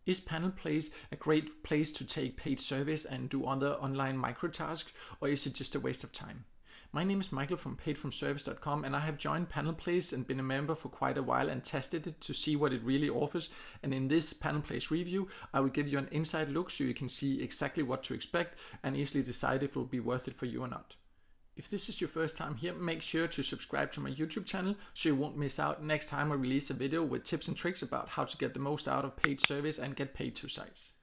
Is PanelPlace a great place to take paid service and do other online microtasks, or is it just a waste of time? My name is Michael from paidfromservice.com, and I have joined PanelPlace and been a member for quite a while and tested it to see what it really offers. And in this PanelPlace review, I will give you an inside look so you can see exactly what to expect and easily decide if it will be worth it for you or not. If this is your first time here, make sure to subscribe to my YouTube channel so you won't miss out next time I release a video with tips and tricks about how to get the most out of paid service and get paid to sites.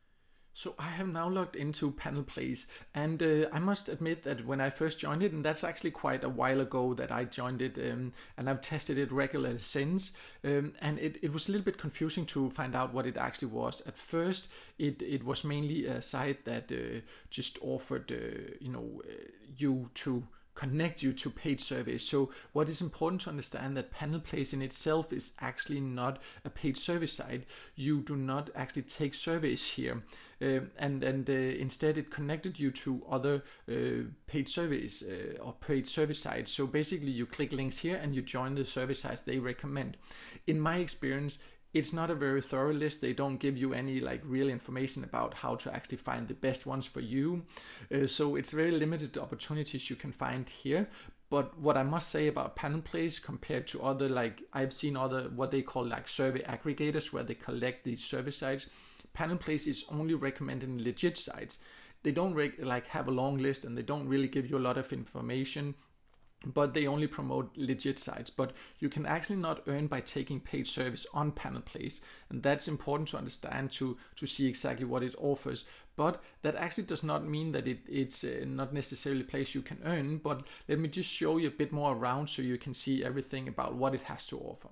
So I have now logged into PanelPlace, and I must admit that when I first joined it, and that's actually quite a while ago that I joined it, and I've tested it regularly since, and it was a little bit confusing to find out what it actually was. At first, it was mainly a site that just offered, you to connect you to paid service. So what is important to understand that PanelPlace in itself is actually not a paid service site. You do not actually take service here, and instead it connected you to other paid service or paid service sites. So basically you click links here and you join the service sites they recommend. In my experience, it's not a very thorough list. They don't give you any real information about how to actually find the best ones for you. So it's very limited opportunities you can find here. But what I must say about PanelPlace compared to other, I've seen other what they call survey aggregators where they collect these service sites, PanelPlace is only recommending legit sites. They don't have a long list, and they don't really give you a lot of information, but they only promote legit sites. But you can actually not earn by taking paid service on PanelPlace, and that's important to understand to see exactly what it offers. But that actually does not mean that it's not necessarily a place you can earn. But let me just show you a bit more around so you can see everything about what it has to offer.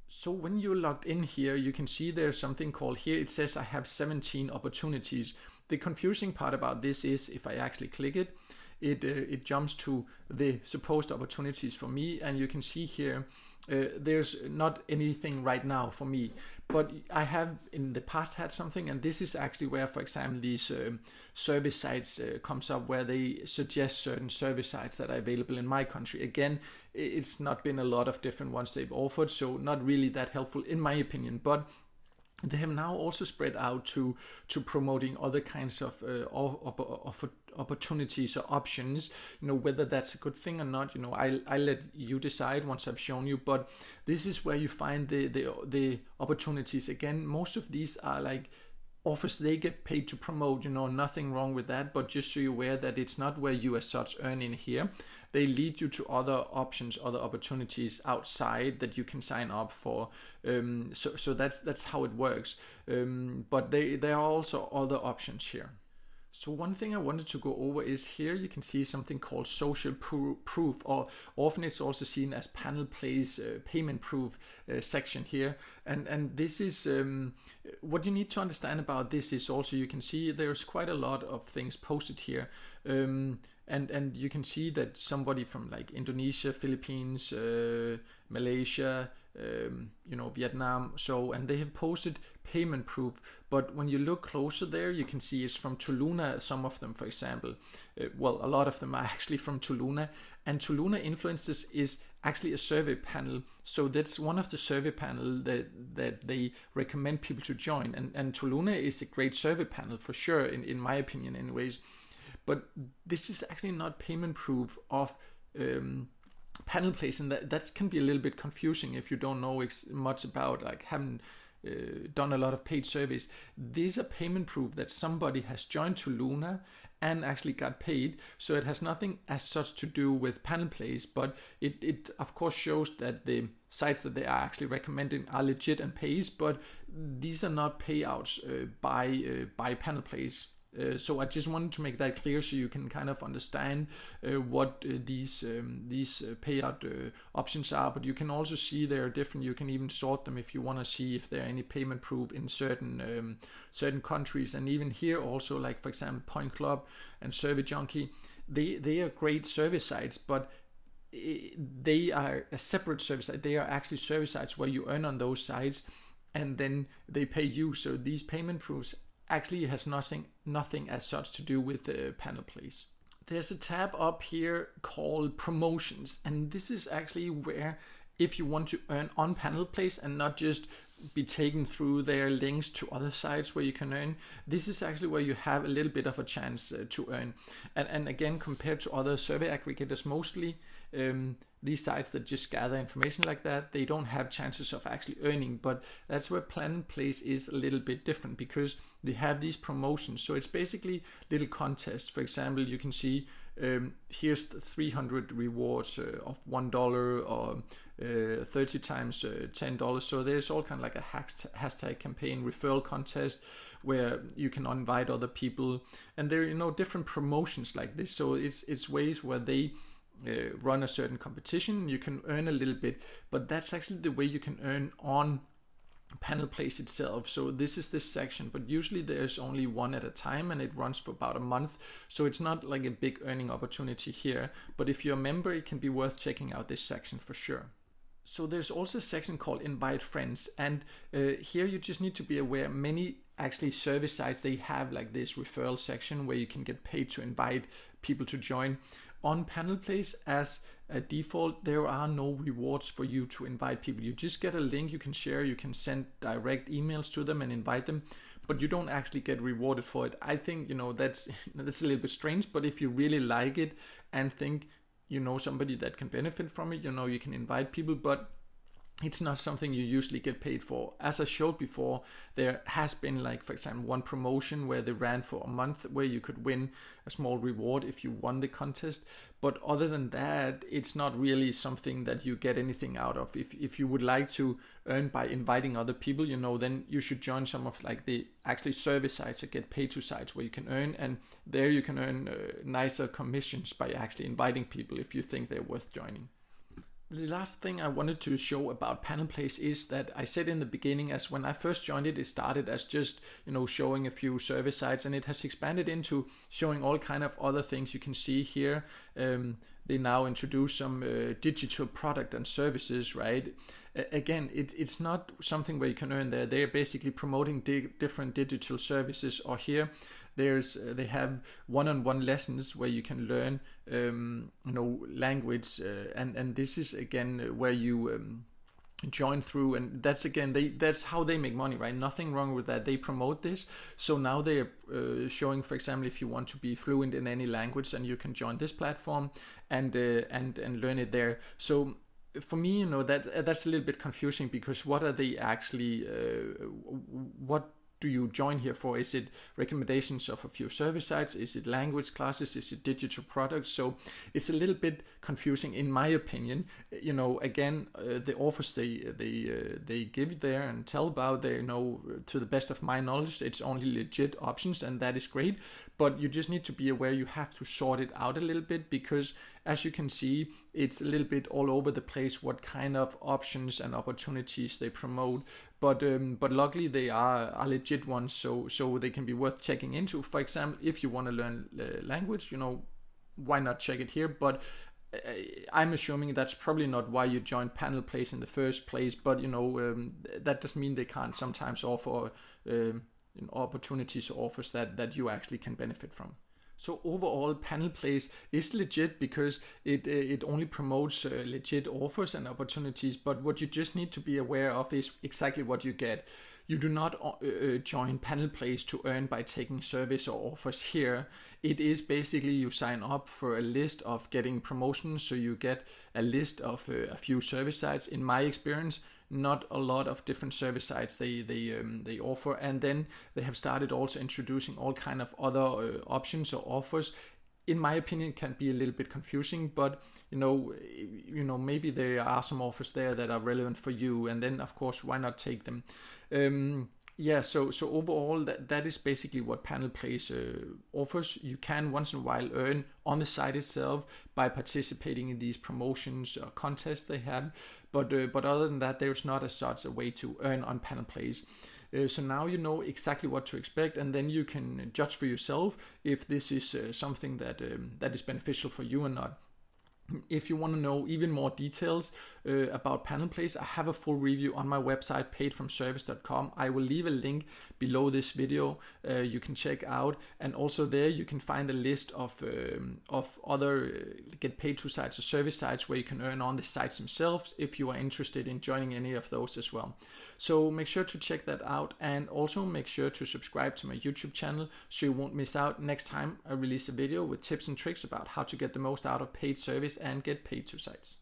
So when you're logged in here, you can see there's something called here, it says I have 17 opportunities. The confusing part about this is if I actually click it, it jumps to the supposed opportunities for me, and you can see here there's not anything right now for me, but I have in the past had something, and this is actually where, for example, these service sites comes up where they suggest certain service sites that are available in my country. Again, it's not been a lot of different ones they've offered, so not really that helpful in my opinion, but they have now also spread out to promoting other kinds of opportunities or options. Whether that's a good thing or not, I let you decide once I've shown you. But this is where you find the opportunities. Again, most of these are offers they get paid to promote, nothing wrong with that, but just so you're aware that it's not where you as such earn in here. They lead you to other options, other opportunities outside that you can sign up for. So that's how it works. But there are also other options here. So one thing I wanted to go over is here you can see something called social proof, or often it's also seen as PanelPlace payment proof section here. And this is what you need to understand about this is also you can see there's quite a lot of things posted here. And you can see that somebody from Indonesia, Philippines, Malaysia, Vietnam, and they have posted payment proof. But when you look closer there, you can see it's from Tuluna, some of them, for example. A lot of them are actually from Tuluna, and Tuluna Influencers is actually a survey panel. So that's one of the survey panel that they recommend people to join. And Tuluna is a great survey panel for sure, in my opinion anyways. But this is actually not payment proof of PanelPlace, and that can be a little bit confusing if you don't know much about haven't done a lot of paid service. These are payment proof that somebody has joined Tuluna and actually got paid. So it has nothing as such to do with PanelPlace, but it of course shows that the sites that they are actually recommending are legit and pays, but these are not payouts by PanelPlace. So I just wanted to make that clear so you can kind of understand what these payout options are. But you can also see they're different. You can even sort them if you want to see if there are any payment proof in certain countries. And even here also, for example, Point Club and Survey Junkie, they are great service sites, but they are a separate service site. They are actually service sites where you earn on those sites and then they pay you. So these payment proofs actually has nothing as such to do with PanelPlace. There's a tab up here called promotions, and this is actually where if you want to earn on PanelPlace and not just be taken through their links to other sites where you can earn, this is actually where you have a little bit of a chance to earn. And again, compared to other survey aggregators, mostly these sites that just gather information like that, they don't have chances of actually earning. But that's where PanelPlace is a little bit different, because they have these promotions. So it's basically little contests. For example, you can see here's the 300 rewards of $1 or 30 times $10. So there's all kind of like a hashtag campaign referral contest where you can invite other people, and there are different promotions like this. So it's ways where they run a certain competition. You can earn a little bit, but that's actually the way you can earn on PanelPlace itself. So this is this section, but usually there's only one at a time, and it runs for about a month. So it's not like a big earning opportunity here, but if you're a member, it can be worth checking out this section for sure. So there's also a section called Invite Friends, and here you just need to be aware many actually service sites, they have like this referral section where you can get paid to invite people to join. On PanelPlace, as a default, there are no rewards for you to invite people. You just get a link you can share, you can send direct emails to them and invite them, but you don't actually get rewarded for it. I think that's a little bit strange, but if you really like it and think somebody that can benefit from it, you can invite people, but it's not something you usually get paid for. As I showed before, there has been, like, for example, one promotion where they ran for a month where you could win a small reward if you won the contest. But other than that, it's not really something that you get anything out of. If you would like to earn by inviting other people, then you should join some of like the actually service sites that get paid to sites where you can earn, and there you can earn nicer commissions by actually inviting people if you think they're worth joining. The last thing I wanted to show about PanelPlace is that I said in the beginning, as when I first joined it, it started as just showing a few service sites, and it has expanded into showing all kind of other things. You can see here they now introduce some digital product and services, right? Again, it's not something where you can earn there. They're basically promoting different digital services. Or here they have one-on-one lessons where you can learn language, and this is again where you join through, and that's how they make money, right? Nothing wrong with that. They promote this. So now they are showing, for example, if you want to be fluent in any language, and you can join this platform and learn it there. So for me, that's a little bit confusing, because what are they actually what do you join here for? Is it recommendations of a few service sites? Is it language classes? Is it digital products? So it's a little bit confusing in my opinion. Again, the offers they give there and tell about, to the best of my knowledge, it's only legit options, and that is great. But you just need to be aware you have to sort it out a little bit, because as you can see, it's a little bit all over the place what kind of options and opportunities they promote. But luckily they are legit ones, so they can be worth checking into. For example, if you want to learn language, why not check it here? But I'm assuming that's probably not why you joined PanelPlace in the first place. But that doesn't mean they can't sometimes offer opportunities or offers that you actually can benefit from. So overall, PanelPlace is legit because it only promotes legit offers and opportunities. But what you just need to be aware of is exactly what you get. You do not join PanelPlace to earn by taking service or offers here. It is basically you sign up for a list of getting promotions, so you get a list of a few service sites. In my experience, not a lot of different service sites they offer, and then they have started also introducing all kind of other options or offers. In my opinion, it can be a little bit confusing, but maybe there are some offers there that are relevant for you, and then of course why not take them. So overall that is basically what PanelPlace offers. You can once in a while earn on the site itself by participating in these promotions or contests they have, but other than that, there's not as such a way to earn on PanelPlace. So now you know exactly what to expect, and then you can judge for yourself if this is something that is beneficial for you or not. If you want to know even more details about PanelPlace, I have a full review on my website, paidfromservice.com. I will leave a link below this video you can check out, and also there you can find a list of other get paid to sites or service sites where you can earn on the sites themselves if you are interested in joining any of those as well. So make sure to check that out, and also make sure to subscribe to my YouTube channel so you won't miss out next time I release a video with tips and tricks about how to get the most out of paid service and get paid to sites.